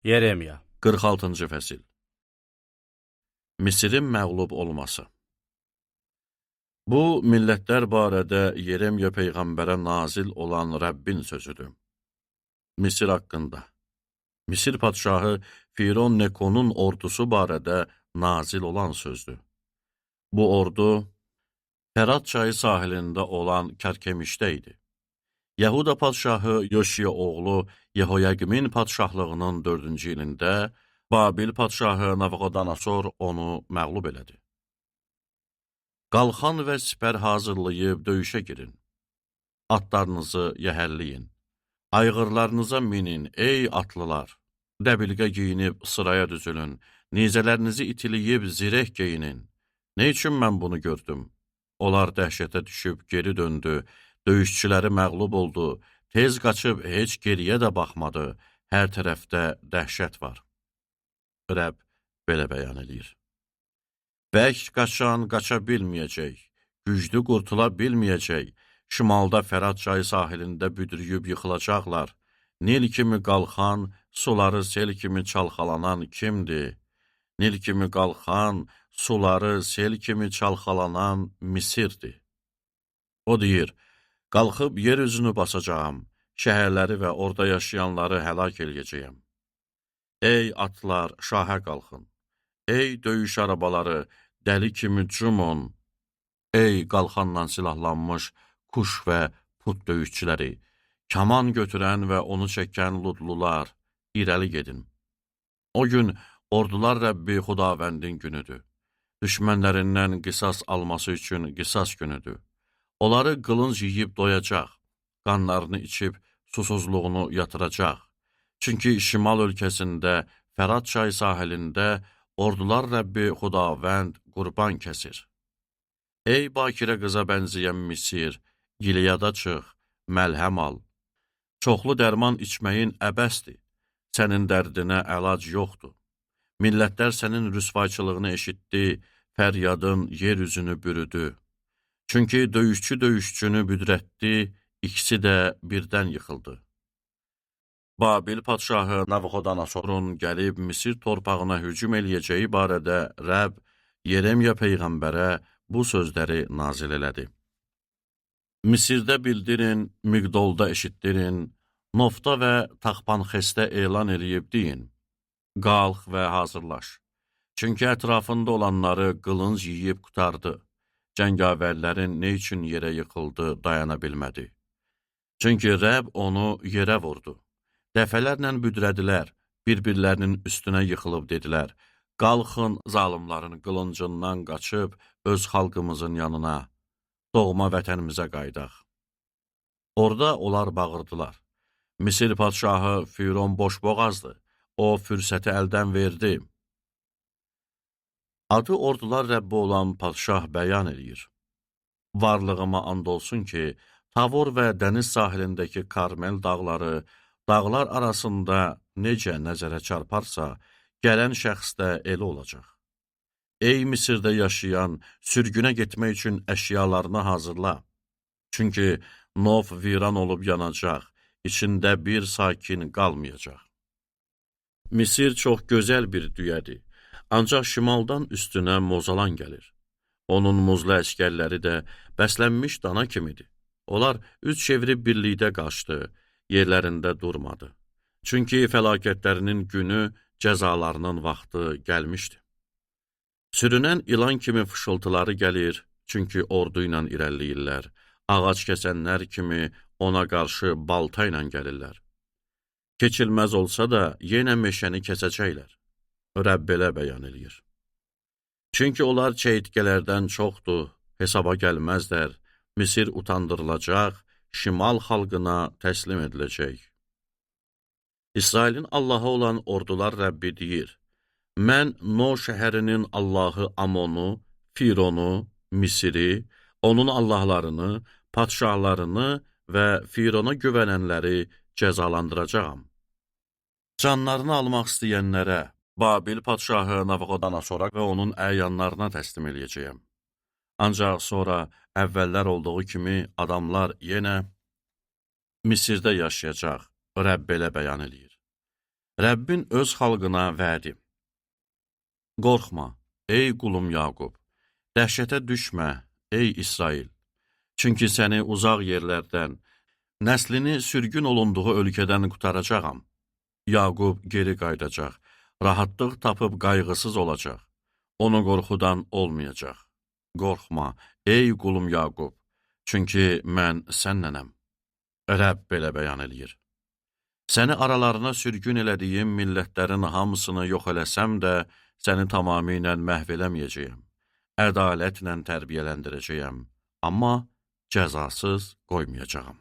Yeremiya 46-cı fəsil. Misirin məğlub olması. Bu, millətlər barədə Yeremiya Peyğəmbərə nazil olan Rəbbin sözüdür. Misir haqqında. Misir padşahı Firon Nekonun ordusu barədə nazil olan sözdür. Bu ordu, Fərat çayı sahilində olan Kərkemişdə idi. Yahuda padşahı Yoşiya oğlu Yehoyaqimin padşahlığının 4-cü ilində Babil padşahı Navucodonosor onu məğlub elədi. Qalxan və sipər hazırlayıb döyüşə girin. Atlarınızı yəhərləyin. Ayğırlarınıza minin, ey atlılar. Dəbilqə giyinib sıraya düzülün. Nizələrinizi itiliyib zireh geyinin. Nə üçün mən bunu gördüm? Onlar dəhşətə düşüb geri döndü. Döyüşçüləri məğlub oldu. Tez qaçıb heç geriyə də baxmadı. Hər tərəfdə dəhşət var. Rəbb belə bəyan edir. Bərk qaçan qaça bilməyəcək, güclü qurtula bilməyəcək, şimalda Fərat çayı sahilində büdrüyüb yıxılacaqlar. Nil kimi qalxan, suları sel kimi çalxalanan kimdir? Nil kimi qalxan, suları sel kimi çalxalanan Misirdir. O deyir, qalxıb yer üzünü basacağım, şəhərləri və orada yaşayanları həlak eləyəcəyəm. Ey atlar, şahə qalxın. Ey döyüş arabaları, dəli kimi cumun. Ey qalxanla silahlanmış kuş və put döyüşçüləri, kaman götürən və onu çəkən ludlular, irəli gedin. O gün ordular Rəbbi Xudavəndin günüdür. Düşmənlərindən qisas alması üçün qisas günüdür. Onları qılınc yiyib doyacaq, qanlarını içib susuzluğunu yatıracaq. Çünki şimal ölkəsində, Fərat çayı sahilində ordular Rəbbi Xudavənd qurban kəsir. Ey bakirə qıza bənzəyən Misir, Gileyada çıx, məlhəm al. Çoxlu dərman içməyin əbəsdir, sənin dərdinə əlac yoxdur. Millətlər sənin rüsvayçılığını eşitdi, fəryadın yer üzünü bürüdü. Çünki döyüşçü döyüşçünü büdrətdi, ikisi də birdən yıxıldı. Babil padşahı Navucodonosorun gəlib Misir torpağına hücum eləyəcəyi barədə Rəbb Yeremiya Peyğəmbərə bu sözləri nazil elədi. Misirdə bildirin, Miqdolda eşitdirin, Nofta və Taxpanxesdə elan eləyib deyin. Qalx və hazırlaş. Çünki ətrafında olanları qılınc yiyib qutardı. Cəngavərlərin nə üçün yerə yıxıldı, dayana bilmədi. Çünki Rəbb onu yerə vurdu. Dəfələrlə büdrədilər, bir-birlərinin üstünə yıxılıb dedilər, qalxın zalimların qılıncından qaçıb öz xalqımızın yanına, doğma vətənimizə qaydaq. Orada onlar bağırdılar. Misir padşahı Firon boşboğazdır, o fürsəti əldən verdi. Adı ordular Rəbbi olan padşah bəyan edir. Varlığıma and olsun ki, Tavor və dəniz sahilindəki Karmel dağları, dağlar arasında necə nəzərə çarparsa, gələn şəxs də elə olacaq. Ey Misirdə yaşayan, sürgünə getmək üçün əşyalarını hazırla. Çünki Nov viran olub yanacaq, içində bir sakin qalmayacaq. Misir çox gözəl bir düyədir, ancaq şimaldan üstünə mozalan gəlir. Onun muzlu əskərləri də bəslənmiş dana kimidir. Onlar üç çevirib birlikdə qaçdı, yerlərində durmadı. Çünki fəlakətlərinin günü, cəzalarının vaxtı gəlmişdi. Sürünən ilan kimi fışıltıları gəlir, çünki ordu ilə irəliləyirlər. Ağac kəsənlər kimi ona qarşı balta ilə gəlirlər. Keçilməz olsa da, yenə meşəni kəsəcəklər. Rəbb belə bəyan edir. Çünki onlar çəyitqələrdən çoxdur, hesaba gəlməzlər. Misir utandırılacaq, şimal xalqına təslim ediləcək. İsrailin Allahı olan ordular Rəbbi deyir, mən No şəhərinin Allahı Amonu, Fironu, Misiri, onun allahlarını, padşahlarını və Firona güvənənləri cəzalandıracağam. Canlarını almaq istəyənlərə, Babil padşahı Navucodonosora və onun əyanlarına təslim eləyəcəyəm. Ancaq sonra əvvəllər olduğu kimi adamlar yenə Misirdə yaşayacaq, Rəbb belə bəyan edir. Rəbbin öz xalqına vədi. Qorxma, ey qulum Yaqub, dəhşətə düşmə, ey İsrail. Çünki səni uzaq yerlərdən, nəslini sürgün olunduğu ölkədən qutaracağam. Yaqub geri qayıdacaq, rahatlıq tapıb qayğısız olacaq. Onu qorxudan olmayacaq. Qorxma, ey qulum Yaqub, çünki mən sənnənəm. Rəbb belə bəyan eləyir. Səni aralarına sürgün elədiyim millətlərin hamısını yox eləsəm də, səni tamamilə məhv eləməyəcəyəm. Ədalətlə tərbiyələndirəcəyəm, amma cəzasız qoymayacağam.